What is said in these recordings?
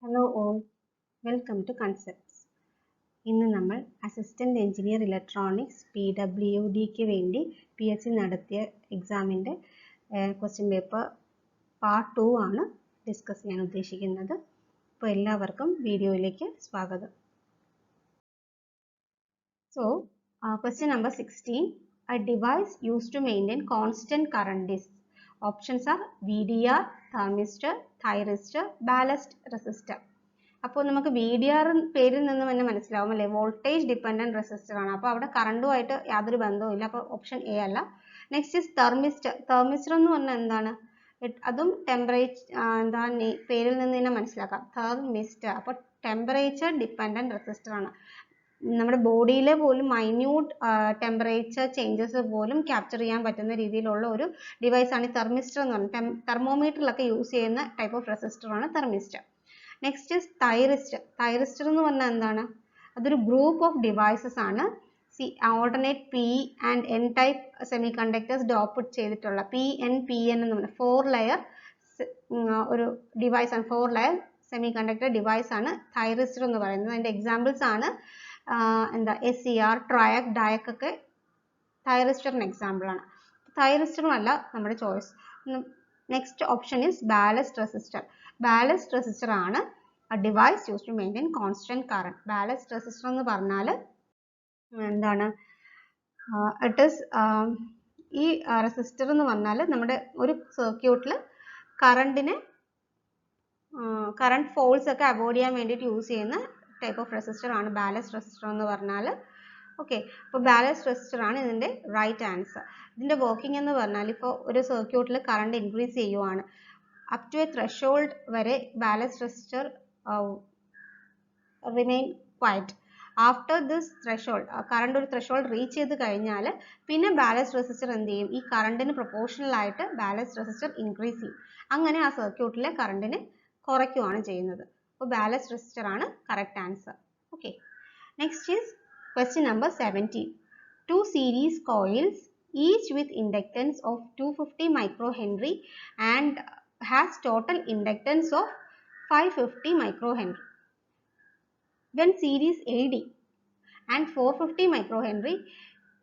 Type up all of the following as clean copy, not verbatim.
Hello all, welcome to Concepts. ഇന്ന് നമ്മൾ assistant engineer electronics PWDക്ക് വേണ്ടി PSC നടത്തിയ എക്സാമിൻ്റെ ക്വസ്റ്റ്യൻ പേപ്പർ പാർട്ട് 2 ആണ് ഡിസ്കസ് ചെയ്യാൻ ഉദ്ദേശിക്കുന്നത്. അപ്പോൾ എല്ലാവർക്കും വീഡിയോയിലേക്ക് സ്വാഗതം. So, question number 16. A device used to maintain constant current is. Options are VDR, thermistor, thyristor, ballast resistor. അപ്പോൾ നമുക്ക് VDR പേരിൽ നിന്ന് തന്നെ മനസ്സിലാവും അല്ലേ, വോൾട്ടേജ് ഡിപ്പെൻഡൻറ്റ് റെസിസ്റ്റർ ആണ്. അപ്പോൾ അവിടെ കറണ്ടുമായിട്ട് യാതൊരു ബന്ധവും ഇല്ല. അപ്പോൾ ഓപ്ഷൻ എ അല്ല. Next is thermistor. തെർമിസ്റ്റർ എന്ന് പറഞ്ഞാൽ എന്താണ്? അതും എന്താ പേരിൽ നിന്ന് തന്നെ മനസ്സിലാക്കാം, തെർമിസ്റ്റർ. അപ്പോൾ ടെമ്പറേച്ചർ ഡിപ്പെൻഡൻറ്റ് റെസിസ്റ്റർ ആണ്. നമ്മുടെ ബോഡിയിലെ പോലും മൈന്യൂട്ട് ടെമ്പറേച്ചർ ചേഞ്ചസ് പോലും ക്യാപ്ചർ ചെയ്യാൻ പറ്റുന്ന രീതിയിലുള്ള ഒരു ഡിവൈസ് ആണ് തെർമിസ്റ്റർ എന്ന് പറയുന്നത്. തെർമോമീറ്ററിലൊക്കെ യൂസ് ചെയ്യുന്ന ടൈപ്പ് ഓഫ് റെസിസ്റ്റർ ആണ് thermistor. Next is thyristor. Thyristor എന്ന് പറഞ്ഞാൽ എന്താണ്? അതൊരു ഗ്രൂപ്പ് ഓഫ് ഡിവൈസസ് ആണ്. Alternate P and N type semi conductors dope ചെയ്തിട്ടുള്ള PN എന്ന് പറഞ്ഞ 4 ലെയർ ഒരു ഡിവൈസ് ആണ്. 4 ലെയർ സെമി കണ്ടക്ടർ ഡിവൈസ് ആണ് തൈറിസ്റ്റർ എന്ന് പറയുന്നത്. അതിൻ്റെ എക്സാമ്പിൾസ് ആണ് എന്താ SCR, ട്രയക്, ഡയക് ഒക്കെ തൈറിസ്റ്ററിന് എക്സാമ്പിൾ ആണ്. തൈറിസ്റ്ററും അല്ല നമ്മുടെ choice. Next option is ballast resistor. Ballast resistor ആണ് a device used to maintain constant current. Ballast resistor എന്ന് പറഞ്ഞാൽ എന്താണ്? ഇറ്റ് ഈസ് ഈ റെസിസ്റ്റർ എന്ന് പറഞ്ഞാൽ നമ്മുടെ ഒരു സർക്യൂട്ടിൽ കറണ്ട് ഫോൾസ് ഒക്കെ അവോയ്ഡ് ചെയ്യാൻ വേണ്ടിയിട്ട് യൂസ് ചെയ്യുന്ന ടൈപ്പ് ഓഫ് റെസിസ്റ്റർ ആണ് ബാലസ്റ്റ് റെസിസ്റ്റർ എന്ന് പറഞ്ഞാൽ. ഓക്കെ, അപ്പോൾ ബാലസ്റ്റ് റെസിസ്റ്റർ ആണ് ഇതിൻ്റെ റൈറ്റ് ആൻസർ. ഇതിൻ്റെ വർക്കിംഗ് എന്ന് പറഞ്ഞാൽ ഇപ്പോൾ ഒരു സർക്യൂട്ടിൽ കറണ്ട് ഇൻക്രീസ് ചെയ്യുവാണ്, അപ് ടു എ ത്രെഷോൾഡ് വരെ ballast resistor remain quiet. After this threshold, current ഒരു ത്രെഷോൾഡ് റീച്ച് ചെയ്ത് കഴിഞ്ഞാൽ പിന്നെ ബാലസ്റ്റ് റെസിസ്റ്റർ എന്ത് ചെയ്യും? ഈ കറണ്ടിന് പ്രൊപ്പോർഷണൽ ആയിട്ട് ബാലസ്റ്റ് റെസിസ്റ്റർ ഇൻക്രീസ് ചെയ്യും. അങ്ങനെ ആ സർക്യൂട്ടിലെ കറണ്ടിനെ കുറയ്ക്കുകയാണ് ചെയ്യുന്നത്. അപ്പോൾ ബാലസ്റ്റ് റെസിസ്റ്റർ ആണ് correct answer. Okay, next is question number 17. Two series coils each with inductance of 250 microhenry and has total inductance of 550 microhenry. When series AD and 450 microhenry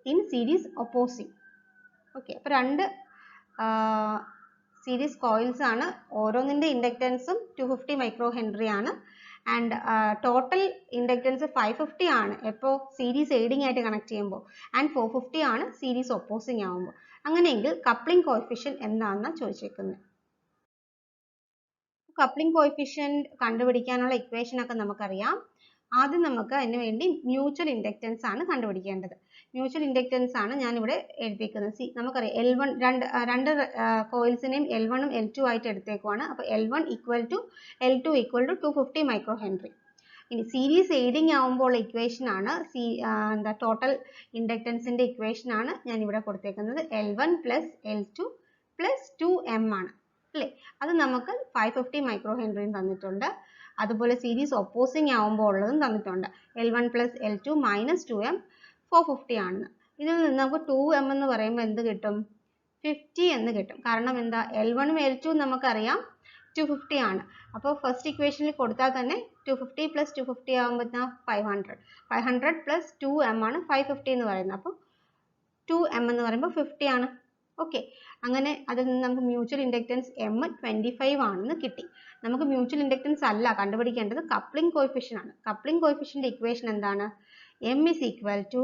in series opposing. Okay, അപ്പോൾ രണ്ട് series coils ആണ്. ഓരോന്നിൻ്റെ ഇൻഡക്റ്റൻസും 250 മൈക്രോഹെൻറി ആണ്. And total inductance 550 ആണ് എപ്പോൾ series aiding ആയിട്ട് connect ചെയ്യുമ്പോൾ, and 450 ആണ് series opposing ആകുമ്പോൾ. അങ്ങനെയെങ്കിൽ കപ്ലിംഗ് കോഎഫിഷ്യന്റ് എന്താണെന്നാണ് ചോദിച്ചേക്കുന്നത്. കപ്ലിംഗ് കോഎഫിഷ്യന്റ് കണ്ടുപിടിക്കാനുള്ള ഇക്വേഷൻ ഒക്കെ നമുക്കറിയാം. ആദ്യം നമുക്ക് അതിന് വേണ്ടി മ്യൂച്വൽ ഇൻഡക്റ്റൻസ് ആണ് കണ്ടുപിടിക്കേണ്ടത്. മ്യൂച്വൽ ഇൻഡക്റ്റൻസ് ആണ് ഞാനിവിടെ എഴുതിയിരിക്കുന്നത്. നമുക്കറിയാം L1 രണ്ട് കോയിൽസിനെയും L1 ഉം L2 ആയിട്ട് എടുത്തേക്കുവാണ്. അപ്പോൾ L1 equal to L2 equal to 250 microhenry. ഇനി സീരീസ് എയ്ഡിങ് ആവുമ്പോൾ ഇക്വേഷൻ ആണ് എന്താ ടോട്ടൽ ഇൻഡക്റ്റൻസിൻ്റെ ഇക്വേഷൻ ആണ് ഞാൻ ഇവിടെ കൊടുത്തേക്കുന്നത്. L1 plus L2 plus 2M ആണ് അല്ലേ. അത് നമുക്ക് 550 മൈക്രോഹെൻറിയും തന്നിട്ടുണ്ട്. അതുപോലെ സീരീസ് ഒപ്പോസിങ് ആവുമ്പോൾ ഉള്ളതും തന്നിട്ടുണ്ട്. L1 plus L2 minus 2M 450 ആണെന്ന്. ഇതിൽ നിന്ന് നമുക്ക് 2M എന്ന് പറയുമ്പോൾ എന്ത് കിട്ടും? 50 എന്ന് കിട്ടും. കാരണം എന്താ? L1 ഉം L2 ഉം നമുക്കറിയാം 250 ആണ്. അപ്പോൾ ഫസ്റ്റ് ഇക്വേഷനിൽ കൊടുത്താൽ തന്നെ 250 പ്ലസ് 250 ആകുമ്പോൾ 500 പ്ലസ് 2M ആണ് 550 എന്ന് പറയുന്നത്. അപ്പോൾ 2M എന്ന് പറയുമ്പോൾ 50 ആണ്. ഓക്കെ, അങ്ങനെ അതിൽ നിന്ന് നമുക്ക് മ്യൂച്വൽ ഇൻഡക്റ്റൻസ് M 25 ആണെന്ന് കിട്ടി. നമുക്ക് മ്യൂച്വൽ ഇൻഡക്റ്റൻസ് അല്ല കണ്ടുപിടിക്കേണ്ടത്, കപ്ലിംഗ് കോഎഫിഷ്യന്റ് ആണ്. കപ്ലിംഗ് കോഎഫിഷ്യന്റ് ഇക്വേഷൻ എന്താണ്? M is equal to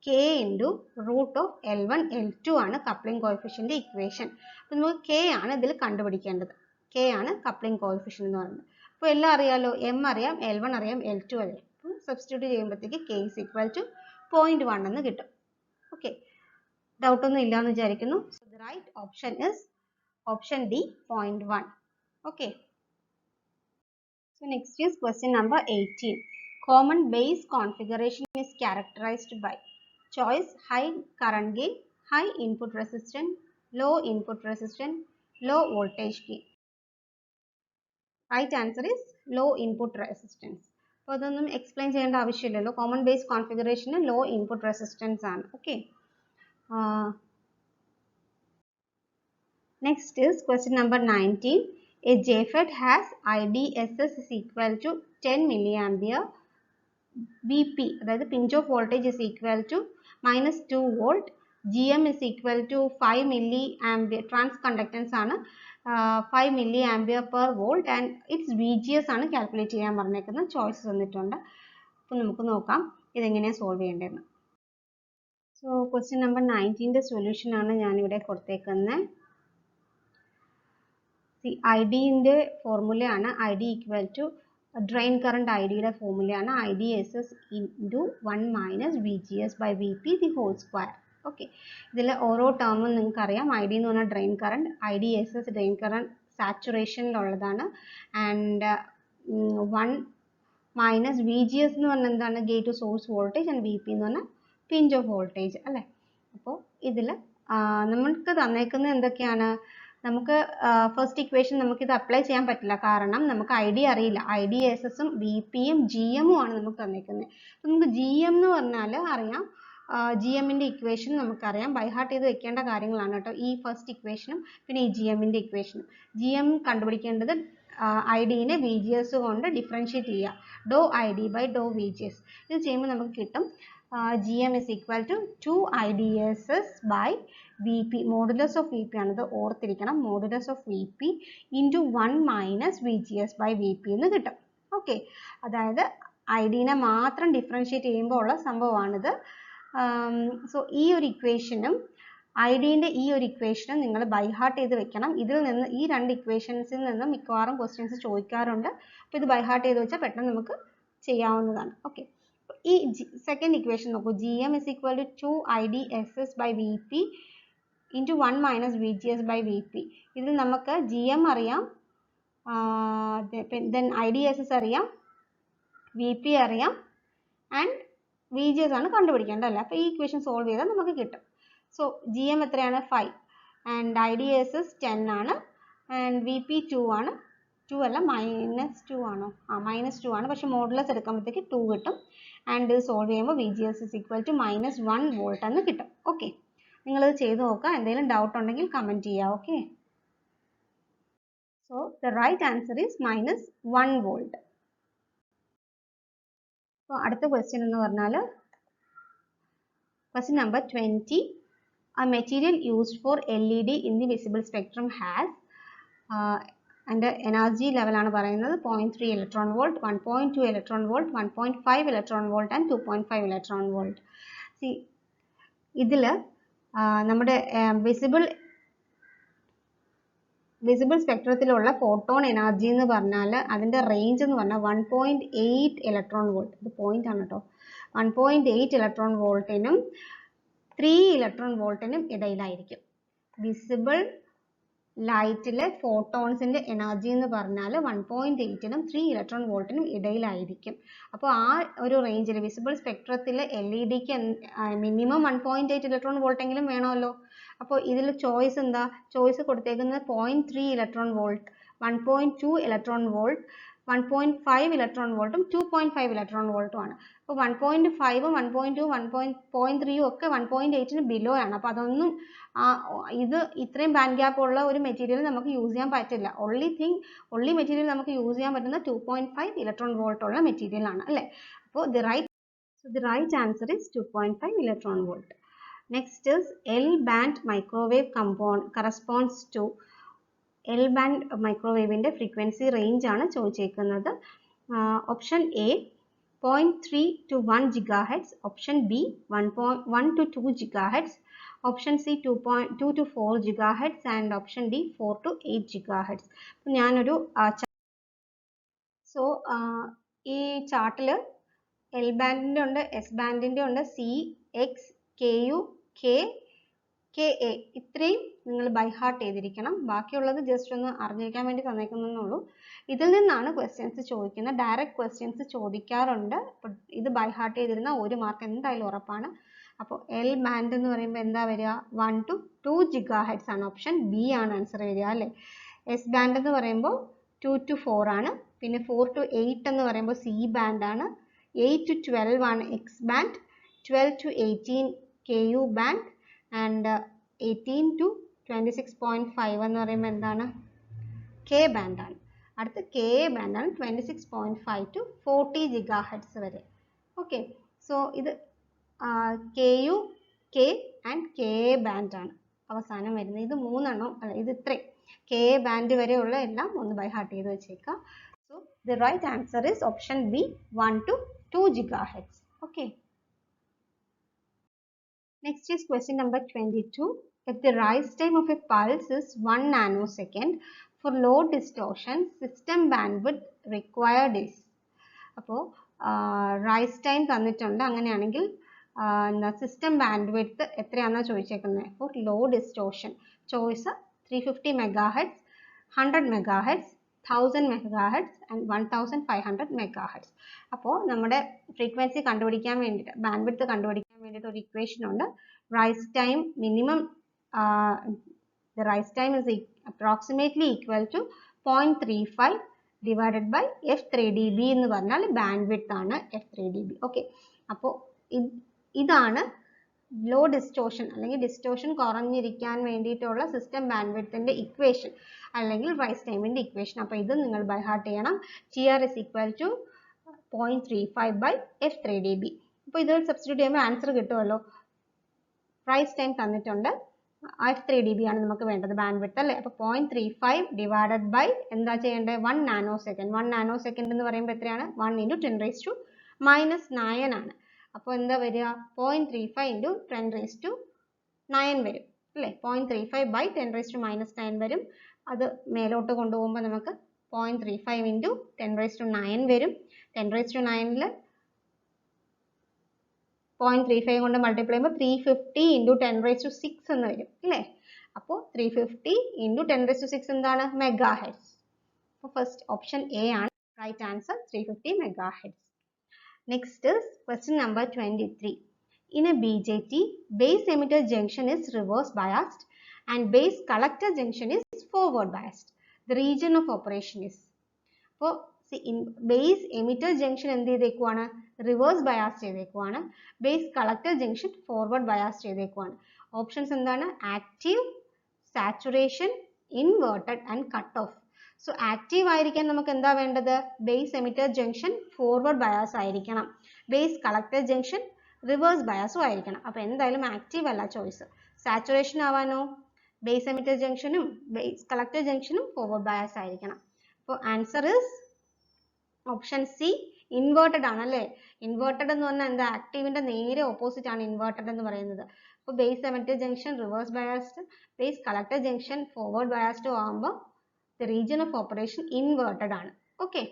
K into root of L1 L2 ആണ് കപ്ലിംഗ് കോഎഫിഷ്യന്റ് ഇക്വേഷൻ. അപ്പോൾ നമുക്ക് K ആണ് ഇതിൽ കണ്ടുപിടിക്കേണ്ടത്. K ആണ് കപ്ലിംഗ് കോഎഫിഷ്യന്റ് എന്ന് പറയുന്നത്. അപ്പോൾ എല്ലാം അറിയാലോ, M അറിയാം, L1 അറിയാം, L2 അറിയാം. അപ്പോൾ സബ്സ്റ്റിറ്റ്യൂട്ട് ചെയ്യുമ്പോഴത്തേക്ക് K is equal to 0.1 എന്ന് കിട്ടും. ഓക്കെ, ഡൗട്ട് ഒന്നും ഇല്ലാന്ന് വിചാരിക്കുന്നു. So the right option is option D, 0.1. Okay. So next is question number 18. Common base configuration is characterized by choice high current gain, high input resistance, low input resistance, low voltage gain. Right answer is low input resistance. അപ്പോൾ അതൊന്നും explain ചെയ്യേണ്ട ആവശ്യമില്ലല്ലോ. Common base കോൺഫിഗറേഷന് low input resistance ആണ്. Okay, next is question number 19. A JFET has IDSS is equal to 10 milliampere. VP, that is pinch off voltage, is equal to minus 2 volt. GM is equal to 5 milliampere. Transconductance ആണ് 5 milliampere per volt and its VGS ആണ് calculate ചെയ്യാൻ പറഞ്ഞേക്കുന്നത്. Choice തന്നിട്ടുണ്ട്. അപ്പോൾ നമുക്ക് നോക്കാം ഇതെങ്ങനെയാണ് solve ചെയ്യേണ്ടതെന്ന്. സോ ക്വസ്റ്റ്യൻ നമ്പർ 19ന്റെ സൊല്യൂഷൻ ആണ് ഞാനിവിടെ കൊടുത്തേക്കുന്നത്. ഐഡിൻ്റെ ഫോർമുലയാണ് ID equal to drain current ഐഡിയുടെ ഫോർമുലയാണ് IDSS into 1 minus VGS by VP the whole square. Okay, ഇതിൽ ഓരോ ടേമും നിങ്ങൾക്കറിയാം. ID എന്ന് പറഞ്ഞാൽ drain current, IDSS drain current സാച്ചുറേഷനിലുള്ളതാണ്. ആൻഡ് 1 മൈനസ് VGS എന്ന് പറഞ്ഞാൽ എന്താണ്? Gate to source voltage. And VP എന്ന് പറഞ്ഞാൽ പിഞ്ച് ഓഫ് വോൾട്ടേജ് അല്ലേ. അപ്പോൾ ഇതിൽ നമുക്ക് തന്നേക്കുന്നത് എന്തൊക്കെയാണ്? നമുക്ക് ഫസ്റ്റ് ഇക്വേഷൻ നമുക്കിത് അപ്ലൈ ചെയ്യാൻ പറ്റില്ല, കാരണം നമുക്ക് ID അറിയില്ല. IDSSും VPയും GMും ആണ് നമുക്ക് തന്നേക്കുന്നത്. അപ്പം നമുക്ക് GM എന്ന് പറഞ്ഞാൽ അറിയാം, GMൻ്റെ ഇക്വേഷൻ നമുക്കറിയാം. ബൈ ഹാർട്ട് ചെയ്ത് വെക്കേണ്ട കാര്യങ്ങളാണ് കേട്ടോ ഈ ഫസ്റ്റ് ഇക്വേഷനും പിന്നെ ഈ GMൻ്റെ ഇക്വേഷനും. GM കണ്ടുപിടിക്കേണ്ടത് IDനെ VGS കൊണ്ട് ഡിഫറൻഷ്യേറ്റ് ചെയ്യുക. ഡോ ID ബൈ ഡോ VGS. ഇത് ചെയ്യുമ്പോൾ നമുക്ക് കിട്ടും GM is equal to 2 IDSS by VP. Modulus of VP ആണിത്, ഓർത്തിരിക്കണം. Modulus of VP into 1 minus VGS by VP എന്ന് കിട്ടും. ഓക്കെ, അതായത് IDനെ മാത്രം ഡിഫറൻഷ്യേറ്റ് ചെയ്യുമ്പോൾ ഉള്ള സംഭവമാണിത്. സോ ഈ ഒരു ഇക്വേഷനും IDൻ്റെ ഈ ഒരു ഇക്വേഷനും നിങ്ങൾ ബൈ ഹാർട്ട് ചെയ്ത് വെക്കണം. ഇതിൽ നിന്ന് ഈ രണ്ട് ഇക്വേഷൻസിൽ നിന്ന് മിക്കവാറും ക്വസ്റ്റ്യൻസ് ചോദിക്കാറുണ്ട്. അപ്പോൾ ഇത് ബൈ ഹാർട്ട് ചെയ്ത് വെച്ചാൽ പെട്ടെന്ന് നമുക്ക് ചെയ്യാവുന്നതാണ്. ഓക്കെ, ഈ സെക്കൻഡ് ഇക്വേഷൻ നോക്കൂ. GM is equal to 2 IDSS by VP into 1 minus VGS by VP. ഇതിൽ നമുക്ക് GM അറിയാം, then IDSS അറിയാം, VP അറിയാം, ആൻഡ് VGS ആണ് കണ്ടുപിടിക്കേണ്ടത്. അപ്പോൾ ഈ ഇക്വേഷൻ സോൾവ് ചെയ്താൽ നമുക്ക് കിട്ടും. സോ GM എത്രയാണ്? 5 ആൻഡ് IDSS 10 ആണ് ആൻഡ് VP 2 ആണ്. 2 അല്ല, -2 ആണോ? -2 ആണ്, പക്ഷെ മോഡുലസ് എടുക്കുമ്പോഴത്തേക്ക് 2 കിട്ടും. ആൻഡ് ഇത് സോൾവ് ചെയ്യുമ്പോൾ VGS is equal to -1 volt എന്ന് കിട്ടും. ഓക്കെ, നിങ്ങളിത് ചെയ്ത് നോക്കുക. എന്തെങ്കിലും ഡൗട്ട് ഉണ്ടെങ്കിൽ കമൻറ്റ് ചെയ്യുക. Okay, so the right answer is -1 volt. അപ്പോൾ അടുത്ത ക്വസ്റ്റ്യൻ എന്ന് പറഞ്ഞാൽ question number 20. A material used for LED in the visible spectrum has and energy level ആണ് പറയുന്നത് 0.3 electron volt, 1.2 electron volt, 1.5 electron volt and 2.5 electron volt. See, ഇതിൽ നമ്മുടെ visible സ്പെക്ട്രത്തിലുള്ള photon energy എന്ന് പറഞ്ഞാൽ അതിൻ്റെ റേഞ്ച് എന്ന് പറഞ്ഞാൽ 1.8 ഇലക്ട്രോൺ വോൾട്ട്. ഇത് പോയിന്റ് ആണ് കേട്ടോ. 1.8 ഇലക്ട്രോൺ വോൾട്ടിനും 3 ഇലക്ട്രോൺ വോൾട്ടിനും ഇടയിലായിരിക്കും. വിസിബിൾ ലൈറ്റിലെ ഫോട്ടോൺസിൻ്റെ എനർജി എന്ന് പറഞ്ഞാൽ 1.8നും 3 ഇലക്ട്രോൺ വോൾട്ടിനും ഇടയിലായിരിക്കും. അപ്പോൾ ആ ഒരു റേഞ്ചിൽ വിസിബിൾ സ്പെക്ട്രത്തിൽ LED-ക്ക് മിനിമം 1.8 ഇലക്ട്രോൺ വോൾട്ടെങ്കിലും വേണമല്ലോ. അപ്പോൾ ഇതിൽ ചോയ്സ് എന്താ? ചോയ്സ് കൊടുത്തേക്കുന്നത് 0.3 electron volt, 1.2 electron volt, 1.5 electron വോൾട്ടും 2.5 ഇലക്ട്രോൺ വോൾട്ടും ആണ്. അപ്പോൾ 1.5ഉം 1.2 1.3ഉം ഒക്കെ 1.8ന് ബിലോ ആണ്. അപ്പോൾ അതൊന്നും ഇത് ഇത്രയും ബാൻഡ് ഗ്യാപ്പ് ഉള്ള ഒരു മെറ്റീരിയൽ നമുക്ക് യൂസ് ചെയ്യാൻ പറ്റില്ല. ഒൺലി മെറ്റീരിയൽ നമുക്ക് യൂസ് ചെയ്യാൻ പറ്റുന്ന 2.5 ഇലക്ട്രോൺ വോൾട്ട് ഉള്ള മെറ്റീരിയൽ ആണ് അല്ലേ. അപ്പോൾ the right answer is 2.5 electron volt. Next is L-band microwave corresponds to L-band microwave-ന്റെ frequency range ആണ് ചോദിച്ചേക്കുന്നത്. Option A 0.3 to 1 GHz, option B 1 to 2 GHz, option C 2 to 4 GHz and option D 4 to 8 GHz. ഞാനൊരു ഈ ചാർട്ടിൽ L ബാൻഡിൻ്റെ ഉണ്ട്, S ബാൻഡിൻ്റെ ഉണ്ട്, C, X, KU, KA ഇത്രയും നിങ്ങൾ by heart ചെയ്തിരിക്കണം. ബാക്കിയുള്ളത് ജസ്റ്റ് ഒന്ന് അറിഞ്ഞിരിക്കാൻ വേണ്ടി തന്നേക്കുന്നുള്ളൂ. ഇതിൽ നിന്നാണ് ക്വസ്റ്റ്യൻസ് ചോദിക്കുന്നത്. ഡയറക്റ്റ് ക്വസ്റ്റ്യൻസ് ചോദിക്കാറുണ്ട്. അപ്പോൾ ഇത് ബൈ ഹാർട്ട് ചെയ്തിരുന്ന 1 മാർക്ക് എന്തായാലും ഉറപ്പാണ്. അപ്പോൾ എൽ ബാൻഡ് എന്ന് പറയുമ്പോൾ എന്താ വരിക? 1 to 2 GHz ആണ്. ഓപ്ഷൻ B ആണ് ആൻസർ വരിക അല്ലേ. എസ് ബാൻഡ് എന്ന് പറയുമ്പോൾ 2 to 4 ആണ്. പിന്നെ 4 to 8 എന്ന് പറയുമ്പോൾ C ബാൻഡ് ആണ്. 8 to 12 ആണ് X band. 12 to 18 KU band and 18 to 26.5 എന്ന് പറയുമ്പോൾ എന്താണ്? കെ ബാൻഡാണ്. അടുത്ത് കെ ബാൻഡാണ് 26.5 to 40 GHz വരെ. ഓക്കെ, സോ ഇത് K U, K and K ബാൻഡാണ് അവസാനം വരുന്നത്. ഇത് മൂന്നെണ്ണം അല്ല, ഇത് ഇത്രയും കെ ബാൻഡ് വരെയുള്ള എല്ലാം ഒന്ന് ബൈ ഹാർട്ട് ചെയ്ത് വെച്ചേക്കാം. So the right answer is option B 1 to 2 GHz. Okay. Next is question number 22. If the rise time of a pulse is 1 nanosecond, for low distortion, system bandwidth required is. അപ്പോൾ rise time തന്നിട്ടുണ്ട്. അങ്ങനെയാണെങ്കിൽ system bandwidth എത്രയാണെന്നാണ് ചോദിച്ചേക്കുന്നത്. For low distortion choice 350 MHz, 100 MHz, 1000 MHz and 1500 MHz. അപ്പോൾ നമ്മുടെ frequency കണ്ടുപിടിക്കാൻ വേണ്ടിയിട്ട്, band width കണ്ടുപിടിക്കാൻ വേണ്ടിയിട്ട് ഒരു ഇക്വേഷൻ ഉണ്ട്. Rise time minimum, the rise time is approximately equal to 0.35 divided by f3dB എന്ന് പറഞ്ഞാൽ ബാൻഡ് വിഡ്ത്ത് ആണ് f3dB. ഓക്കെ, അപ്പോൾ ഇതാണ് ലോ ഡിസ്റ്റോർഷൻ അല്ലെങ്കിൽ ഡിസ്റ്റോർഷൻ കുറഞ്ഞിരിക്കാൻ വേണ്ടിയിട്ടുള്ള സിസ്റ്റം ബാൻഡ് വിഡ്ത്തിന്റെ ഇക്വേഷൻ അല്ലെങ്കിൽ റൈസ് ടൈമിന്റെ ഇക്വേഷൻ. അപ്പോൾ ഇത് നിങ്ങൾ ബൈ ഹാർട്ട് ചെയ്യണം. TR is equal to 0.35 by f3dB. അപ്പോൾ ഇത് സബ്സ്റ്റിറ്റ്യൂട്ട് ചെയ്യുമ്പോൾ ആൻസർ കിട്ടുമല്ലോ. റൈസ് ടൈം തന്നിട്ടുണ്ട്, f3dB ആണ് നമുക്ക് വേണ്ടത് ബാൻഡ് വിഡ്ത്ത് അല്ലേ. അപ്പോൾ 0.35 ഡിവൈഡഡ് ബൈ എന്താ ചെയ്യേണ്ടത്, 1 നാനോസെക്കൻഡ്. 1 നാനോസെക്കൻഡ് എന്ന് പറയുമ്പോൾ എത്രയാണ്, 1 × 10⁻⁹ ആണ്. അപ്പോൾ എന്താ വരിക, 0.35 × 10⁹ വരും അല്ലേ. 0.35 by 10⁻⁹ വരും. അത് മേലോട്ട് കൊണ്ടുപോകുമ്പോൾ നമുക്ക് 0.35 × 10⁹ വരും. 10⁹ 0.35 കൊണ്ട് മൾട്ടിപ്ലൈ ചെയ്യുമ്പോൾ 350 × 10⁶ എന്ന് വരും അല്ലേ. അപ്പോൾ 350 × 10⁶ എന്താണ്, മെഗാഹെർട്സ്. അപ്പോൾ ഫസ്റ്റ് ഓപ്ഷൻ എ ആണ് right answer, 350 MHz. Next is question number 23. In a BJT, base emitter junction is reverse biased and base collector junction is forward biased. The region of operation is. അപ്പോൾ in base emitter junction എന്ത് ചെയ്തേക്കുവാണ്, reverse bias ചെയ്തേക്കുവാണ്. Base collector junction forward bias ചെയ്തേക്കുവാണ്. Options എന്താണ്, active, saturation, inverted and cut off. So active ആയിരിക്കാൻ നമുക്ക് എന്താ വേണ്ടത്, base emitter junction forward bias ആയിരിക്കണം. ബേസ് കളക്ടർ ജംഗ്ഷൻ റിവേഴ്സ് ബയാസും ആയിരിക്കണം. അപ്പോൾ എന്തായാലും ആക്റ്റീവ് അല്ല ചോയ്സ്. സാച്ചുറേഷൻ ആവാനോ, ബേസ് എമിറ്റർ ജംഗ്ഷനും ബേസ് കളക്ടർ ജംഗ്ഷനും ഫോർവേഡ് ബയാസ് ആയിരിക്കണം. അപ്പോൾ answer is option C, inverted ആണ് അല്ലേ. ഇൻവേർട്ടഡ് എന്ന് പറഞ്ഞാൽ എന്താ, ആക്റ്റീവിന്റെ നേരെ ഓപ്പോസിറ്റ് ആണ് ഇൻവേർട്ടഡ് എന്ന് പറയുന്നത്. അപ്പോൾ base emitter junction reverse biased, base collector junction forward biased ആകുമ്പോൾ the region of operation inverted ആണ്. Okay,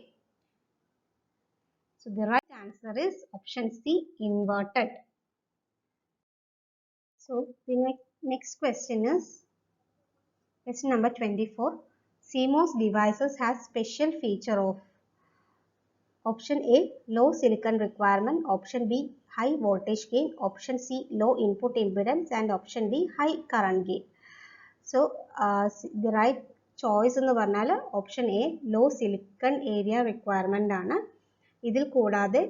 so the right answer is option C, inverted. So the next question is question number 24. CMOS devices has special feature of option A, low silicon requirement, option B, high voltage gain, option C, low input impedance and option D, high current gain. So the right choice എന്ന് പറഞ്ഞാൽ option A, low silicon area requirement ആണ്. ഇതിൽ കൂടാതെ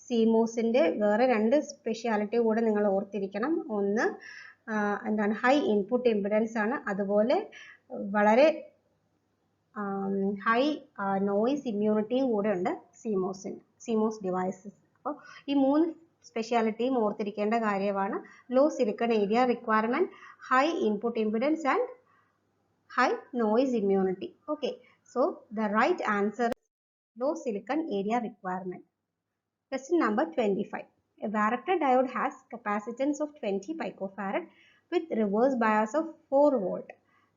സിമോസിൻ്റെ വേറെ രണ്ട് speciality കൂടെ നിങ്ങൾ ഓർത്തിരിക്കണം. ഒന്ന് എന്താണ്, ഹൈ ഇൻപുട്ട് ഇമ്പിഡൻസ് ആണ്. അതുപോലെ വളരെ ഹൈ നോയിസ് ഇമ്മ്യൂണിറ്റിയും കൂടെ ഉണ്ട് സിമോസ് ഡിവൈസസ്. അപ്പോൾ ഈ മൂന്ന് സ്പെഷ്യാലിറ്റിയും ഓർത്തിരിക്കേണ്ട കാര്യമാണ്. Low silicon area requirement, high input impedance and high noise immunity. Okay, so the right answer is low silicon area requirement. Question number 25. A varactor diode has capacitance of 20 picofarad with reverse bias of 4 volt.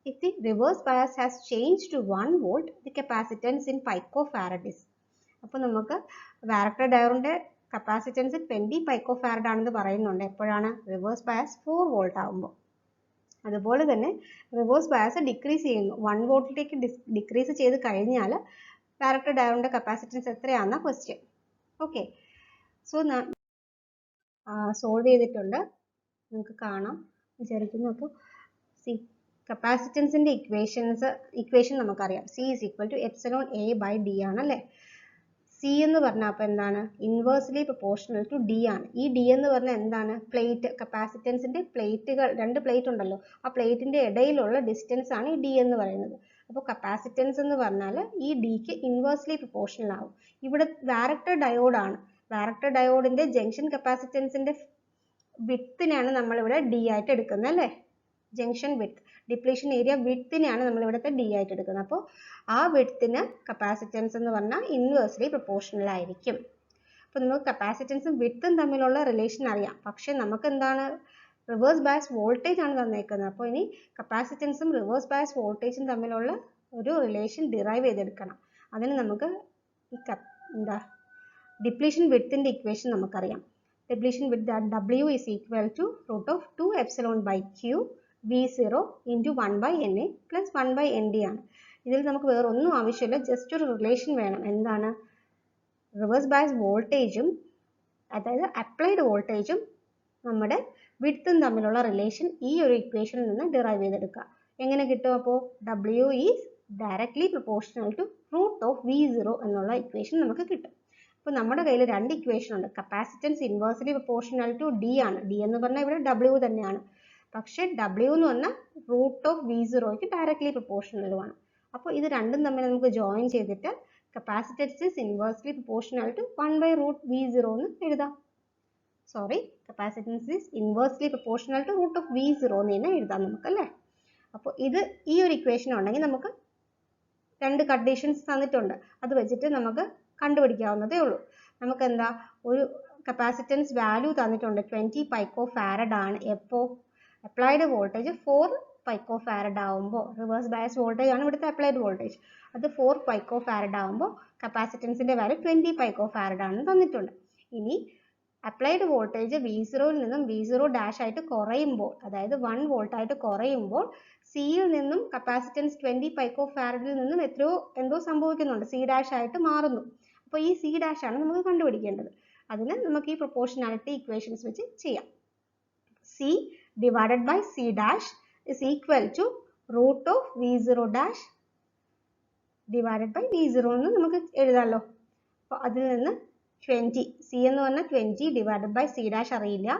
If the reverse bias has changed to 1 volt, the capacitance in picofarad is. അപ്പോൾ നമുക്ക് varactor diode capacitance 20 picofarad ആണെന്ന് പറയുന്നുണ്ട്. എപ്പോഴാണ്, reverse bias 4 volt ആകുമ്പോൾ. അതുപോലെ തന്നെ reverse bias decrease ചെയ്യുന്നു. 1 വോൾട്ടിലേക്ക് decrease ചെയ്ത് കഴിഞ്ഞാൽ വാരക്ടർ ഡയോഡിന്റെ കപ്പാസിറ്റൻസ് എത്രയാണെന്ന ക്വസ്റ്റ്യൻ. ഓക്കെ, സോ സോൾവ് ചെയ്തിട്ടുണ്ട്, നിങ്ങൾക്ക് കാണാം വിചാരിക്കുന്നു. അപ്പോൾ സി കപ്പാസിറ്റൻസിന്റെ ഇക്വേഷൻ നമുക്കറിയാം. C is equal to epsilon A by D ആണല്ലേ. സി എന്ന് പറഞ്ഞാൽ അപ്പോൾ എന്താണ്, ഇൻവേഴ്സ്ലി പ്രൊപ്പോർഷണൽ ടു ഡി ആണ്. ഈ ഡി എന്ന് പറഞ്ഞാൽ എന്താണ്, പ്ലേറ്റ്, കപ്പാസിറ്റൻസിന്റെ പ്ലേറ്റുകൾ, രണ്ട് പ്ലേറ്റ് ഉണ്ടല്ലോ, ആ പ്ലേറ്റിന്റെ ഇടയിലുള്ള ഡിസ്റ്റൻസ് ആണ് ഈ ഡി എന്ന് പറയുന്നത്. അപ്പോൾ കപ്പാസിറ്റൻസ് എന്ന് പറഞ്ഞാൽ ഈ ഡിക്ക് ഇൻവേഴ്സ്ലി പ്രൊപ്പോർഷണൽ ആവും. ഇവിടെ വാരക്ടർ ഡയോഡാണ്. വാരക്ടർ ഡയോഡിന്റെ ജംഗ്ഷൻ കപ്പാസിറ്റൻസിന്റെ വിഡ്ത്തിനെയാണ് നമ്മളിവിടെ ഡി ആയിട്ട് എടുക്കുന്നത് അല്ലേ? ജംഗ്ഷൻ വിഡ്ത്ത്, ഡിപ്ലീഷൻ ഏരിയ വിഡ്ത്തിനെയാണ് നമ്മൾ ഇവിടുത്തെ ഡി ആയിട്ട് എടുക്കുന്നത്. അപ്പോൾ ആ വിഡ്ത്തിന് കപ്പാസിറ്റൻസ് എന്ന് പറഞ്ഞാൽ ഇൻവേഴ്സ്ലി പ്രൊപ്പോർഷണൽ ആയിരിക്കും. അപ്പോൾ നമുക്ക് കപ്പാസിറ്റൻസും വിഡ്ത്തും തമ്മിലുള്ള റിലേഷൻ അറിയാം. പക്ഷെ നമുക്ക് എന്താണ്, റിവേഴ്സ് ബയസ് വോൾട്ടേജ് ആണ് തന്നേക്കുന്നത്. അപ്പോൾ ഇനി കപ്പാസിറ്റൻസും റിവേഴ്സ് ബയസ് വോൾട്ടേജും തമ്മിലുള്ള ഒരു റിലേഷൻ ഡിറൈവ് ചെയ്തെടുക്കണം. അതിന് നമുക്ക് ഈ ഡിപ്ലീഷൻ വിഡ്ത്തിന്റെ ഇക്വേഷൻ നമുക്കറിയാം. Depletion width W is equal to root of 2 epsilon by Q V0 into 1 by NA plus 1 by ND ആണ്. ഇതിൽ നമുക്ക് വേറെ ഒന്നും ആവശ്യമില്ല, ജസ്റ്റ് ഒരു റിലേഷൻ വേണം. എന്താണ്? റിവേഴ്സ് ബയസ് വോൾട്ടേജും അതായത് അപ്ലൈഡ് വോൾട്ടേജും നമ്മുടെ വിഡ്ത്തും തമ്മിലുള്ള റിലേഷൻ ഈ ഒരു ഇക്വേഷനിൽ നിന്ന് ഡിറൈവ് ചെയ്തെടുക്കുക. എങ്ങനെ കിട്ടും? അപ്പോൾ W is directly proportional to root of V0 എന്നുള്ള ഇക്വേഷൻ നമുക്ക് കിട്ടും. അപ്പോൾ നമ്മുടെ കയ്യിൽ രണ്ട് ഇക്വേഷൻ ഉണ്ട്. Capacitance inversely proportional to D ആണ്. ഡി എന്ന് പറഞ്ഞാൽ ഇവിടെ W തന്നെയാണ്. പക്ഷേ W എന്ന് പറഞ്ഞാൽ റൂട്ട് ഓഫ് V0ക്ക് ഡയറക്ട്ലി പ്രൊപ്പോർഷണലുമാണ്. അപ്പോൾ ഇത് രണ്ടും തമ്മിൽ നമുക്ക് ജോയിൻ ചെയ്തിട്ട് capacitance is inversely proportional to 1 by root V0 എന്ന് എഴുതാം. Sorry, capacitance is inversely proportional to root of V0 എന്ന് തന്നെ എഴുതാം നമുക്ക് അല്ലേ? അപ്പോൾ ഇത് ഈ ഒരു ഇക്വേഷൻ ഉണ്ടെങ്കിൽ നമുക്ക് രണ്ട് കണ്ടീഷൻസ് തന്നിട്ടുണ്ട്. അത് വെച്ചിട്ട് നമുക്ക് കണ്ടുപിടിക്കാവുന്നതേ ഉള്ളൂ. നമുക്ക് എന്താ, ഒരു കപ്പാസിറ്റൻസ് വാല്യൂ തന്നിട്ടുണ്ട് 20 പൈക്കോഫാരഡ് ആണ്. എപ്പോൾ അപ്ലൈഡ് വോൾട്ടേജ് 4 പൈക്കോഫാരഡ് ആവുമ്പോൾ, റിവേഴ്സ് ബയസ് വോൾട്ടേജ് ആണ് ഇവിടുത്തെ അപ്ലൈഡ് വോൾട്ടേജ്, അത് 4 പൈക്കോഫാരഡ് ആവുമ്പോൾ കപ്പാസിറ്റൻസിന്റെ വാല്യൂ 20 പൈക്കോഫാരഡ് ആണെന്ന് തന്നിട്ടുണ്ട്. ഇനി അപ്ലൈഡ് വോൾട്ടേജ് V0യിൽ നിന്നും V0 ഡാഷ് ആയിട്ട് കുറയുമ്പോൾ, അതായത് 1 വോൾട്ട് ആയിട്ട് കുറയുമ്പോൾ സിയിൽ നിന്നും കപ്പാസിറ്റൻസ് 20 പൈക്കോഫാരഡിൽ നിന്നും എന്തോ സംഭവിക്കുന്നുണ്ട്, സി ഡാഷ് ആയിട്ട് മാറുന്നു. അപ്പോൾ ഈ സി ഡാഷ് ആണ് നമുക്ക് കണ്ടുപിടിക്കേണ്ടത്. അതിന് നമുക്ക് ഈ പ്രൊപ്പോർഷണാലിറ്റി ഇക്വേഷൻസ് വെച്ച് ചെയ്യാം. C divided by C dash is equal to root of V0 dash divided by V0 എന്ന് നമുക്ക് എഴുതാമല്ലോ. അപ്പോൾ അതിൽ നിന്ന് 20, സി എന്ന് പറഞ്ഞാൽ 20 ഡിവൈഡഡ് ബൈ സി ഡാഷ് അറിയില്ല,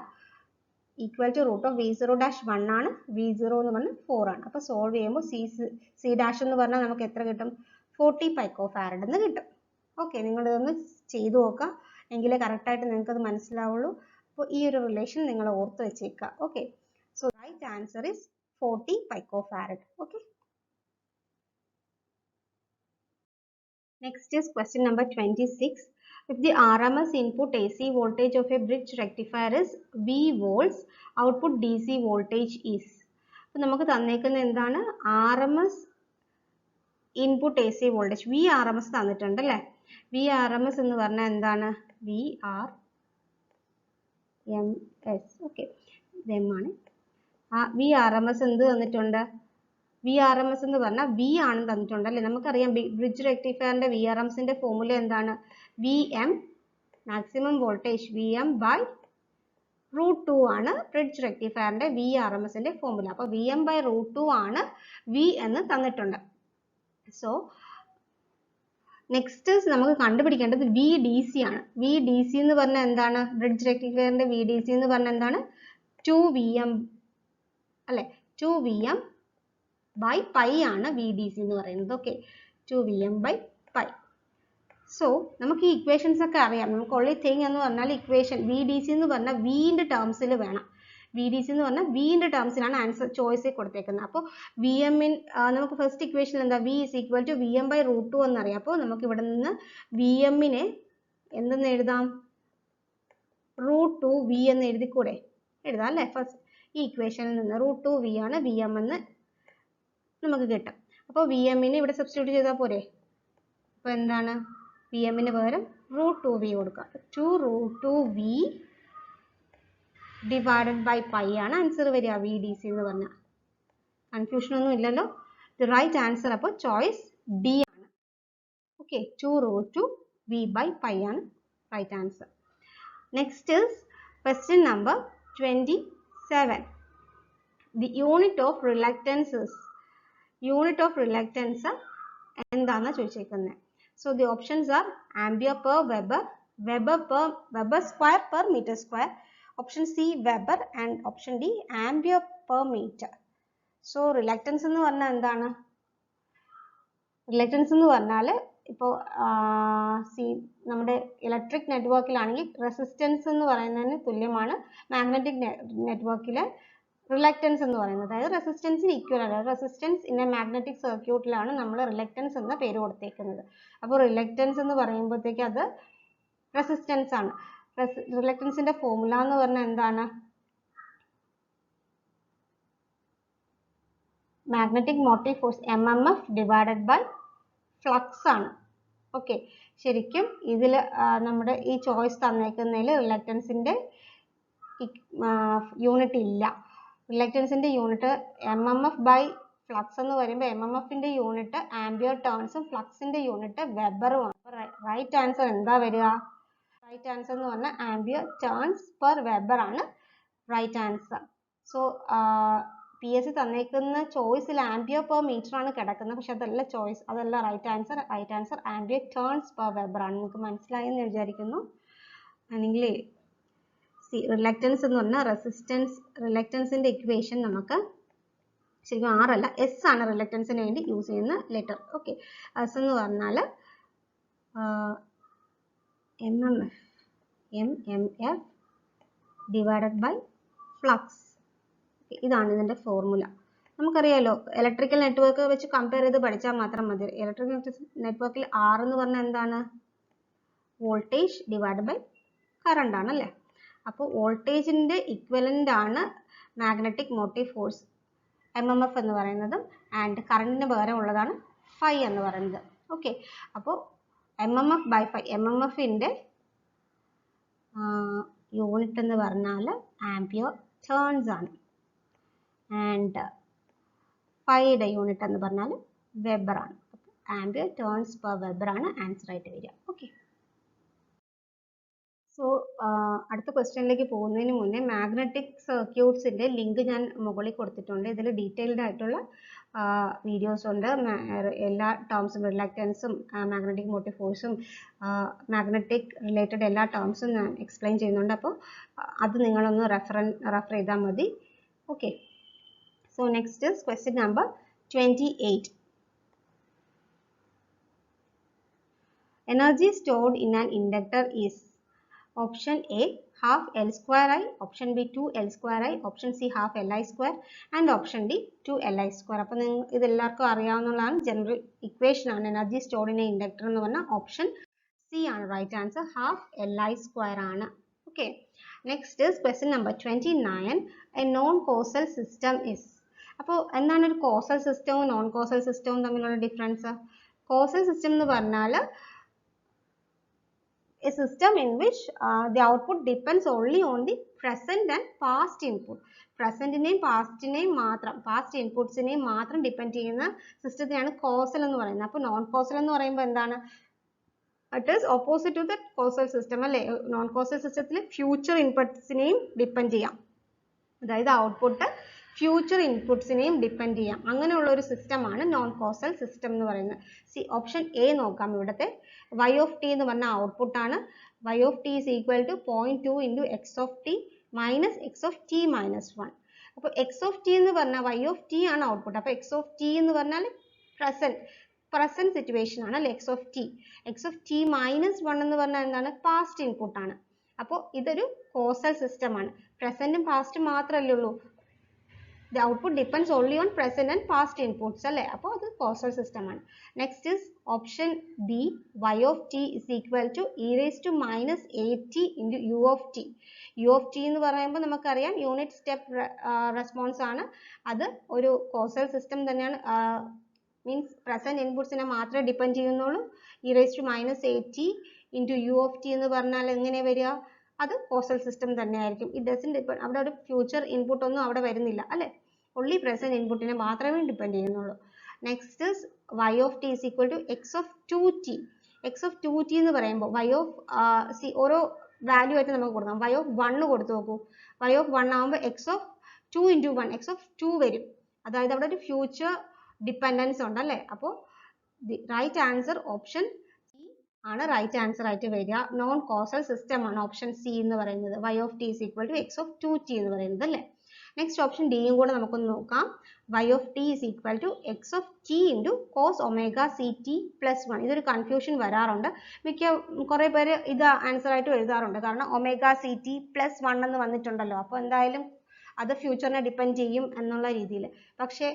equal to root of V0 dash 1 ആണ്, V0 എന്ന് പറഞ്ഞാൽ 4 ആണ്. അപ്പോൾ സോൾവ് ചെയ്യുമ്പോൾ സി ഡാഷ് എന്ന് പറഞ്ഞാൽ നമുക്ക് എത്ര കിട്ടും? 40 പൈക്കോഫാരഡ് എന്ന് കിട്ടും. ഓക്കെ, നിങ്ങളിതൊന്ന് ചെയ്തു നോക്കുക, എങ്കിലേ കറക്റ്റായിട്ട് നിങ്ങൾക്കത് മനസ്സിലാവുള്ളൂ. അപ്പോൾ ഈ ഒരു റിലേഷൻ നിങ്ങൾ ഓർത്ത് വെച്ചേക്കുക. Okay, so right answer is 40 picofarad. Okay, next is question number 26. If the RMS input AC voltage of a bridge rectifier is V volts, output DC voltage is. അപ്പോൾ നമുക്ക് തന്നേക്കുന്ന എന്താണ്? RMS input AC voltage VRMS തന്നിട്ടുണ്ട് അല്ലേ? VRMS എന്ന് പറഞ്ഞാൽ എന്താണ്? VRMS. Okay, ഇതെമ്മാണ്. VRMS എന്ത് തന്നിട്ടുണ്ട്? VRMS എന്ന് പറഞ്ഞാൽ V ആണ് തന്നിട്ടുണ്ട് അല്ലേ? നമുക്കറിയാം ബ്രിഡ്ജ് റെക്ടിഫയറിന്റെ VRMSന്റെ ഫോർമുല എന്താണ്? VM maximum voltage VM by root 2 ആണ് ബ്രിഡ്ജ് റെക്ടിഫയറിന്റെ VRMSന്റെ ഫോർമുല. അപ്പോൾ VM ബൈ റൂട്ട് 2 ആണ് V എന്ന് തന്നിട്ടുണ്ട്. സോ നെക്സ്റ്റ് നമുക്ക് കണ്ടുപിടിക്കേണ്ടത് VDC ആണ്. VDC എന്ന് പറഞ്ഞാൽ എന്താണ്? ബ്രിഡ്ജ് റെക്ടിഫയറിന്റെ VDC എന്ന് പറഞ്ഞാൽ എന്താണ്? 2VM അല്ലെ? 2VM by pi ആണ് VDC എന്ന് പറയുന്നത്. Okay, 2VM by pi. So നമുക്ക് ഈ ഇക്വേഷൻസ് ഒക്കെ അറിയാം. നമുക്ക് only thing എന്ന് പറഞ്ഞാൽ ഇക്വേഷൻ VDC എന്ന് പറഞ്ഞാൽ വിന്റെ ടേംസിൽ വേണം. VDC എന്ന് പറഞ്ഞാൽ വിന്റെ ടേംസിലാണ് ആൻസർ ചോയ്സ് കൊടുത്തേക്കുന്നത്. അപ്പോൾ VM നമുക്ക് ഫസ്റ്റ് ഇക്വേഷൻ എന്താ? V is equal to VM by root 2 എന്നറിയാം. അപ്പോൾ നമുക്ക് ഇവിടെ നിന്ന് VMനെ എന്തെന്ന് എഴുതാം? റൂട്ട് 2 V എന്ന് എഴുതിക്കൂടെ? എഴുതാം അല്ലേ? ഫസ്റ്റ് ഈ ഇക്വേഷനിൽ നിന്ന് റൂട്ട് 2 V ആണ് VM എന്ന് നമുക്ക് കിട്ടും. അപ്പോൾ VMനെ ഇവിടെ സബ്സ്റ്റിറ്റ്യൂട്ട് ചെയ്താൽ പോരെ? അപ്പോൾ എന്താണ്? VMന് പകരം റൂട്ട് 2 V കൊടുക്കുക. 2 root 2 V divided by pi ആണ് ആൻസർ വരിക. VDC എന്ന് പറഞ്ഞാൽ കൺഫ്യൂഷൻ ഒന്നും ഇല്ലല്ലോ. ദി റൈറ്റ് ആൻസർ അപ്പോൾ ചോയ്സ് ഡി ആണ്. Okay, 2 root 2 V by pi ആണ് right answer. Next is question number 27. The unit of reluctance is എന്താണെന്ന് ചോദിച്ചേക്കുന്നത്. So the options are ampere per Weber, Weber square per meter square, option C Weber and option D ampere per meter. So reluctance എന്ന് പറഞ്ഞാൽ എന്താണ്? Reluctance എന്ന് പറഞ്ഞാൽ ഇപ്പോൾ നമ്മുടെ electric നെറ്റ്വർക്കിലാണെങ്കിൽ resistance എന്ന് പറയുന്നതിന് തുല്യമാണ് മാഗ്നറ്റിക് നെറ്റ്വർക്കിലെ റിലക്റ്റൻസ് എന്ന് പറയുന്നത്. അതായത് റെസിസ്റ്റൻസിന് ഈക്വൽ ആണ്. റെസിസ്റ്റൻസ് ഇൻ എ മാഗ്നറ്റിക് സർക്യൂട്ടിലാണ് നമ്മൾ റിലക്റ്റൻസ് എന്ന പേര് കൊടുത്തേക്കുന്നത്. അപ്പോൾ റിലക്റ്റൻസ് എന്ന് പറയുമ്പോഴത്തേക്ക് അത് റെസിസ്റ്റൻസ് ആണ്. റിലക്റ്റൻസിന്റെ ഫോർമുല എന്ന് പറഞ്ഞാൽ എന്താണ്? Magnetic motive force MMF divided by flux ആണ്. ഓക്കെ, ശരിക്കും ഇതിൽ നമ്മുടെ ഈ ചോയ്സ് തന്നേക്കുന്നതിൽ റിലക്റ്റൻസിന്റെ യൂണിറ്റ് ഇല്ല. റിലക്റ്റൻസിന്റെ യൂണിറ്റ് MMF ബൈ ഫ്ലക്സ് എന്ന് പറയുമ്പോൾ MMFന്റെ യൂണിറ്റ് ആംബിയർ ടേൺസും ഫ്ലക്സിന്റെ യൂണിറ്റ് വെബറുമാണ്. റൈറ്റ് ആൻസർ എന്താ വരിക? റൈറ്റ് ആൻസർ എന്ന് പറഞ്ഞാൽ ആംബിയർ ടേൺസ് പെർ വെബർ ആണ് റൈറ്റ് ആൻസർ. സോ PSC തന്നേക്കുന്ന ചോയ്സിൽ ആംബിയർ പെർ മീറ്റർ ആണ് കിടക്കുന്നത്, പക്ഷെ അതല്ല ചോയ്സ്, അതല്ല right answer. Right answer ampere turns per weber ആണ്. നിങ്ങൾക്ക് മനസ്സിലായെന്ന് വിചാരിക്കുന്നു. അല്ലെങ്കിൽ റിലക്റ്റൻസ് എന്ന് പറഞ്ഞാൽ റെസിസ്റ്റൻസ്, റിലക്റ്റൻസിന്റെ ഇക്വേഷൻ നമുക്ക് ശരിക്കും R അല്ല S ആണ് റിലക്റ്റൻസിന് വേണ്ടി യൂസ് ചെയ്യുന്ന ലെറ്റർ. ഓക്കെ, S എന്ന് പറഞ്ഞാൽ MMF ഡിവൈഡഡ് ബൈ ഫ്ലക്സ്. ഇതാണ് ഇതിന്റെ ഫോർമുല. നമുക്കറിയാലോ, ഇലക്ട്രിക്കൽ നെറ്റ്വർക്ക് വെച്ച് കമ്പയർ ചെയ്ത് പഠിച്ചാൽ മാത്രം മതി. ഇലക്ട്രിക്കൽ നെറ്റ്വർക്കിൽ R എന്ന് പറഞ്ഞാൽ എന്താണ്? വോൾട്ടേജ് ഡിവൈഡ് ബൈ കറണ്ട് ആണ് അല്ലേ? അപ്പോൾ വോൾട്ടേജിന്റെ ഇക്വലന്റ് ആണ് മാഗ്നറ്റിക് മോട്ടീവ് ഫോഴ്സ് MMF എന്ന് പറയുന്നത്, ആൻഡ് കറണ്ടിന് പകരം ഉള്ളതാണ് ഫൈ എന്ന് പറയുന്നത്. ഓക്കെ, അപ്പോൾ MMF ബൈ ഫൈ, MMFന്റെ യൂണിറ്റ് എന്ന് പറഞ്ഞാൽ ആംപിയർ ടേൺസ് ആണ്, ആൻഡ് ഫൈയുടെ യൂണിറ്റ് എന്ന് പറഞ്ഞാൽ വെബർ ആണ്. ആംപിയർ ടേൺസ് പെർ വെബർ ആണ് ആൻസർ ആയിട്ട് വരിക. ഓക്കെ, സോ അടുത്ത ക്വസ്റ്റ്യനിലേക്ക് പോകുന്നതിന് മുന്നേ മാഗ്നറ്റിക് സർക്യൂട്ട്സിന്റെ ലിങ്ക് ഞാൻ മുകളിൽ കൊടുത്തിട്ടുണ്ട്. ഇതിൽ ഡീറ്റെയിൽഡ് ആയിട്ടുള്ള വീഡിയോസ് ഉണ്ട്. എല്ലാ ടേംസും, റിലക്റ്റൻസും മാഗ്നറ്റിക് മോട്ടീവ് ഫോഴ്സും മാഗ്നറ്റിക് റിലേറ്റഡ് എല്ലാ ടേംസും ഞാൻ എക്സ്പ്ലെയിൻ ചെയ്യുന്നുണ്ട്. അപ്പോൾ അത് നിങ്ങളൊന്ന് റെഫർ ചെയ്താൽ മതി. Okay, so next is question number 28. Energy stored in an inductor is option A half L square I, option B 2 L square I, option C half Li square and option D 2 Li square. അപ്പോൾ ഇത് എല്ലാവർക്കും അറിയാവുന്നതാണ്. General equation ആണ് energy stored in a inductor എന്ന് പറഞ്ഞാൽ option C ആണ് right answer. Half Li square ആണ്. Okay, next is question number 29. A non-causal system is. അപ്പോൾ എന്താണ് ഒരു കോസൽ സിസ്റ്റവും നോൺ കോസൽ സിസ്റ്റവും തമ്മിലുള്ള ഡിഫറൻസ്? കോസൽ സിസ്റ്റം എന്ന് പറഞ്ഞാൽ a system in which the output depends only on the present and past input. പ്രസന്റിനെയും പാസ്റ്റിനെയും മാത്രം, പാസ്റ്റ് ഇൻപുട്സിനെയും മാത്രം ഡിപ്പെൻഡ് ചെയ്യുന്ന സിസ്റ്റത്തിനാണ് കോസൽ എന്ന് പറയുന്നത്. അപ്പോൾ നോൺ കോസൽ എന്ന് പറയുമ്പോൾ എന്താണ്? It is opposite to the causal system അല്ലേ? നോൺ കോസൽ സിസ്റ്റത്തിൽ ഫ്യൂച്ചർ ഇൻപുട്സിനെയും ഡിപ്പെൻഡ് ചെയ്യാം, അതായത് ഔട്ട്പുട്ട് ഫ്യൂച്ചർ ഇൻപുട്സിനെയും ഡിപ്പെൻഡ് ചെയ്യാം. അങ്ങനെയുള്ള ഒരു സിസ്റ്റമാണ് നോൺ കോസൽ സിസ്റ്റം എന്ന് പറയുന്നത്. സി ഓപ്ഷൻ എ നോക്കാം. ഇവിടുത്തെ y of t എന്ന് പറഞ്ഞ ഔട്ട്പുട്ട് ആണ്. y of t is equal to 0.2 into x of t minus x of t minus 1. അപ്പോൾ x of t എന്ന് പറഞ്ഞാൽ y of t ആണ് ഔട്ട്പുട്ട്. അപ്പോൾ x of t എന്ന് പറഞ്ഞാൽ പ്രസന്റ് സിറ്റുവേഷൻ ആണ് അല്ലെ? x of t minus 1 എന്ന് പറഞ്ഞാൽ എന്താണ്? പാസ്റ്റ് ഇൻപുട്ട് ആണ്. അപ്പോൾ ഇതൊരു കോസൽ സിസ്റ്റം ആണ്. പ്രസന്റും പാസ്റ്റും മാത്രമല്ലേ ഉള്ളൂ. The output depends only on present and past inputs അല്ലേ? അപ്പോൾ അത് കോസൽ സിസ്റ്റം ആണ്. Next is option B, y of t is equal to e raised to minus at into u of t. u of t എന്ന് പറയുമ്പോൾ നമുക്കറിയാം unit step response ആണ്. അത് ഒരു കോസൽ സിസ്റ്റം തന്നെയാണ്. മീൻസ് പ്രസന്റ് ഇൻപുട്സിനെ മാത്രമേ depend ചെയ്യുന്നുള്ളൂ. e raised to minus at into u of t എന്ന് പറഞ്ഞാൽ എങ്ങനെ വരിക? അത് കോസൽ സിസ്റ്റം തന്നെയായിരിക്കും. ഇറ്റ് ഡസൻറ്റ് ഡിപ്പെൻഡ്, അവിടെ ഒരു ഫ്യൂച്ചർ ഇൻപുട്ട് ഒന്നും അവിടെ വരുന്നില്ല അല്ലെ? only present ഇൻപുട്ടിനെ മാത്രമേ ഡിപ്പെൻഡ് ചെയ്യുന്നുള്ളൂ. Next y of t is equal to x of 2t. x of 2t എന്ന് പറയുമ്പോൾ y of ഓരോ വാല്യൂ ആയിട്ട് നമുക്ക് കൊടുക്കാം. y of 1 കൊടുത്തു നോക്കൂ. y of 1 ആകുമ്പോൾ x of 2 into 1 x of 2 വരും. അതായത് അവിടെ ഒരു ഫ്യൂച്ചർ ഡിപ്പെൻഡൻസ് ഉണ്ട് അല്ലേ? അപ്പോൾ റൈറ്റ് ആൻസർ ഓപ്ഷൻ സി ആണ് റൈറ്റ് ആൻസർ ആയിട്ട് വരിക. നോൺ കോസൽ സിസ്റ്റം ആണ് ഓപ്ഷൻ സി എന്ന് പറയുന്നത്. y of t is equal to x of 2t എന്ന് പറയുന്നത് അല്ലേ? നെക്സ്റ്റ് ഓപ്ഷൻ ഡിയും കൂടെ നമുക്കൊന്ന് നോക്കാം. y of t is equal to x of t into cos omega ct plus 1. ഇതൊരു കൺഫ്യൂഷൻ വരാറുണ്ട്. കുറേ പേര് ഇത് ആൻസർ ആയിട്ട് എഴുതാറുണ്ട്. കാരണം ഒമേഗ സി ടി പ്ലസ് 1 എന്ന് വന്നിട്ടുണ്ടല്ലോ. അപ്പോൾ എന്തായാലും അത് ഫ്യൂച്ചറിനെ ഡിപ്പെൻഡ് ചെയ്യും എന്നുള്ള രീതിയിൽ. പക്ഷേ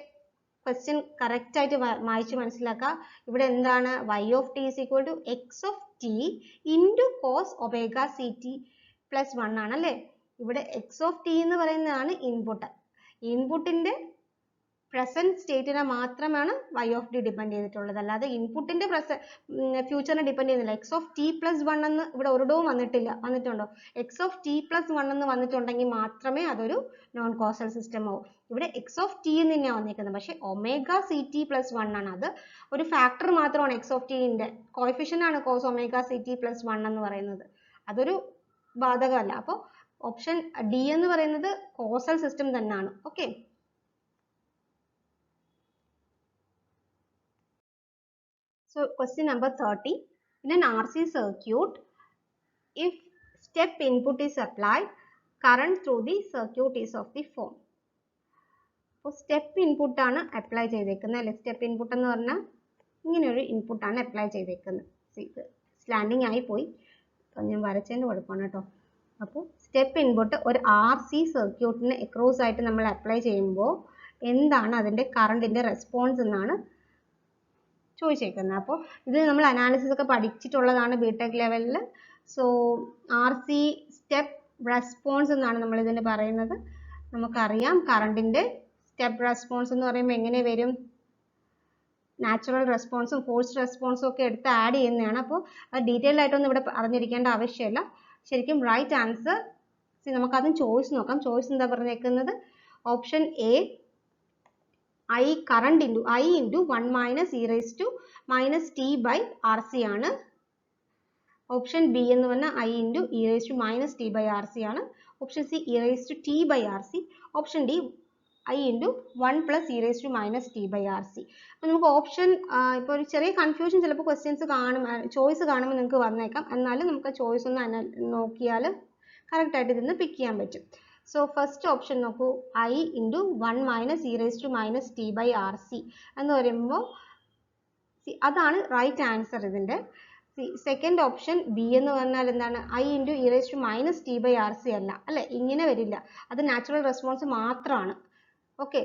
ക്വസ്റ്റ്യൻ കറക്റ്റ് ആയിട്ട് വായിച്ച് മനസ്സിലാക്കുക. ഇവിടെ എന്താണ് y of t is equal to x of t into cos omega ct plus 1 ആണ് അല്ലേ. ഇവിടെ x of t എന്ന് പറയുന്നതാണ് ഇൻപുട്ട്. ഇൻപുട്ടിന്റെ പ്രസന്റ് സ്റ്റേറ്റിനെ മാത്രമാണ് y of t ഡിപ്പെൻഡ് ചെയ്തിട്ടുള്ളത്. അല്ലാതെ ഇൻപുട്ടിന്റെ ഫ്യൂച്ചറിനെ ഡിപ്പെൻഡ് ചെയ്യുന്നില്ല. x of t plus 1 എന്ന് ഇവിടെ ഒരിടവും വന്നിട്ടുണ്ടോ? x of t plus 1 എന്ന് വന്നിട്ടുണ്ടെങ്കിൽ മാത്രമേ അതൊരു നോൺ കോസൽ സിസ്റ്റം ആവും. ഇവിടെ x of t എന്ന് തന്നെയാണ് വന്നിരിക്കുന്നത്. പക്ഷേ ഒമേഗ സി ടി പ്ലസ് 1 ആണ്. അത് ഒരു ഫാക്ടർ മാത്രമാണ് x of t ന്റെ കോഎഫിഷ്യന്റ് ആണ് cos omega C T plus 1 എന്ന് പറയുന്നത്. അതൊരു ബാധകമല്ല. അപ്പോൾ ഓപ്ഷൻ ഡി എന്ന് പറയുന്നത് കോസൽ സിസ്റ്റം തന്നെയാണ്. Okay. So question number 30. In an RC circuit, if step input is applied, current through the circuit is of the form. അപ്പോൾ സ്റ്റെപ്പ് ഇൻപുട്ട് ആണ് അപ്ലൈ ചെയ്തേക്കുന്നത് അല്ലെ. സ്റ്റെപ്പ് ഇൻപുട്ട് എന്ന് പറഞ്ഞാൽ ഇങ്ങനെ ഒരു ഇൻപുട്ടാണ് അപ്ലൈ ചെയ്തേക്കുന്നത്. ഇത് സ്ലാൻഡിങ് ആയി പോയി. അപ്പോൾ ഞാൻ വരച്ചതിന് കുഴപ്പമാണ് കേട്ടോ. അപ്പോൾ സ്റ്റെപ്പ് ഇൻപുട്ട് ഒരു RC സർക്യൂട്ടിന് അക്രോസ് ആയിട്ട് നമ്മൾ അപ്ലൈ ചെയ്യുമ്പോൾ എന്താണ് അതിൻ്റെ കറണ്ടിൻ്റെ റെസ്പോൺസ് എന്നാണ് ചോദിച്ചേക്കുന്നത്. അപ്പോൾ ഇത് നമ്മൾ അനാലിസിസ് ഒക്കെ പഠിച്ചിട്ടുള്ളതാണ് ബിടെക് ലെവലിൽ. സോ RC സ്റ്റെപ്പ് റെസ്പോൺസ് എന്നാണ് നമ്മൾ ഇതിന് പറയുന്നത്. നമുക്കറിയാം കറണ്ടിൻ്റെ സ്റ്റെപ്പ് റെസ്പോൺസ് എന്ന് പറയുമ്പോൾ എങ്ങനെ വരും? നാച്ചുറൽ റെസ്പോൺസും ഫോഴ്സ് റെസ്പോൺസും ഒക്കെ എടുത്ത് ആഡ് ചെയ്യുന്നതാണ്. അപ്പോൾ അത് ഡീറ്റെയിൽ ആയിട്ടൊന്നും ഇവിടെ അറിഞ്ഞിരിക്കേണ്ട ആവശ്യമില്ല. ശരിക്കും റൈറ്റ് ആൻസർ നമുക്കതും ചോയ്സ് നോക്കാം. ചോയ്സ് എന്താ പറഞ്ഞേക്കുന്നത്? Option A I current into I into 1 minus e raised to minus t by RC ആണ്. ഓപ്ഷൻ ബി എന്ന് പറഞ്ഞാൽ I into e raised to minus t by RC ആണ്. Option C e raised to t by RC. Option D I into 1 plus e raised to minus t by RC. അപ്പോൾ നമുക്ക് option ഇപ്പോൾ ഒരു ചെറിയ confusion ചിലപ്പോൾ questions choice കാണുമ്പോൾ നിങ്ങൾക്ക് വന്നേക്കാം. എന്നാലും നമുക്ക് ചോയ്സ് ഒന്ന് നോക്കിയാൽ കറക്റ്റ് ആയിട്ട് ഇതിന്ന് പിക്ക് ചെയ്യാൻ പറ്റും. So first option നോക്കൂ, I into 1 minus e raised to minus t by RC എന്ന് പറയുമ്പോൾ അതാണ് റൈറ്റ് ആൻസർ ഇതിൻ്റെ. സെക്കൻഡ് ഓപ്ഷൻ ബി എന്ന് പറഞ്ഞാൽ എന്താണ്? I into e raised to minus t by RC അല്ല അല്ലേ, ഇങ്ങനെ വരില്ല. അത് നാച്ചുറൽ റെസ്പോൺസ് മാത്രമാണ്. ഓക്കെ.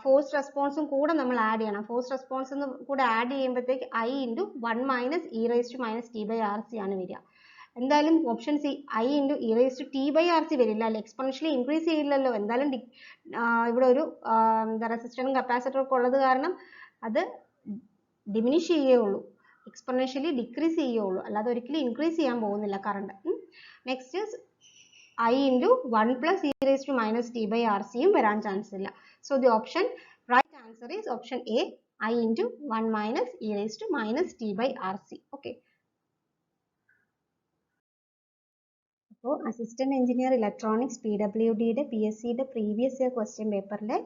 ഫോഴ്സ് റെസ്പോൺസും കൂടെ നമ്മൾ ആഡ് ചെയ്യണം. ഫോഴ്സ് റെസ്പോൺസ് കൂടെ ആഡ് ചെയ്യുമ്പോഴത്തേക്ക് I into 1 minus e raised to minus t by RC ആണ് വരിക. എന്തായാലും option C I into e raised to t by RC വരില്ല അല്ലെ. എക്സ്പോണൻഷ്യലി ഇൻക്രീസ് ചെയ്യില്ലല്ലോ. എന്തായാലും ഇവിടെ ഒരു റെസിസ്റ്ററും കപ്പാസിറ്ററും ഒക്കെ ഉള്ളത് കാരണം അത് ഡിമിനിഷ് ചെയ്യുകയുള്ളൂ, എക്സ്പോണൻഷ്യലി ഡിക്രീസ് ചെയ്യുകയുള്ളൂ, അല്ലാതെ ഒരിക്കലും ഇൻക്രീസ് ചെയ്യാൻ പോകുന്നില്ല current. Next I into 1 plus e raised to minus t by RC യും വരാൻ ചാൻസ് ഇല്ല. So the option right answer is option A I into 1 minus e raised to minus t by RC. ഓക്കെ. അപ്പോൾ assistant engineer electronics PWDയുടെ PSCയുടെ previous year question പേപ്പറിലെ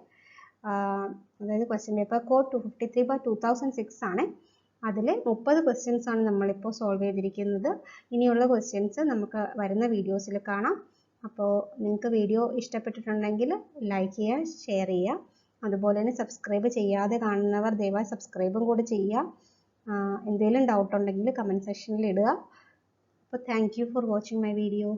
അതായത് question paper code 253/2006 ആണ്. അതിൽ 30 ക്വസ്റ്റ്യൻസ് ആണ് നമ്മളിപ്പോൾ സോൾവ് ചെയ്തിരിക്കുന്നത്. ഇനിയുള്ള ക്വസ്റ്റ്യൻസ് നമുക്ക് വരുന്ന വീഡിയോസിൽ കാണാം. അപ്പോൾ നിങ്ങൾക്ക് വീഡിയോ ഇഷ്ടപ്പെട്ടിട്ടുണ്ടെങ്കിൽ ലൈക്ക് ചെയ്യുക, ഷെയർ ചെയ്യുക. അതുപോലെ തന്നെ സബ്സ്ക്രൈബ് ചെയ്യാതെ കാണുന്നവർ ദയവായി സബ്സ്ക്രൈബും കൂടി ചെയ്യുക. എന്തെങ്കിലും ഡൗട്ട് ഉണ്ടെങ്കിൽ കമൻറ്റ് സെക്ഷനിൽ ഇടുക. അപ്പോൾ thank you for watching my video.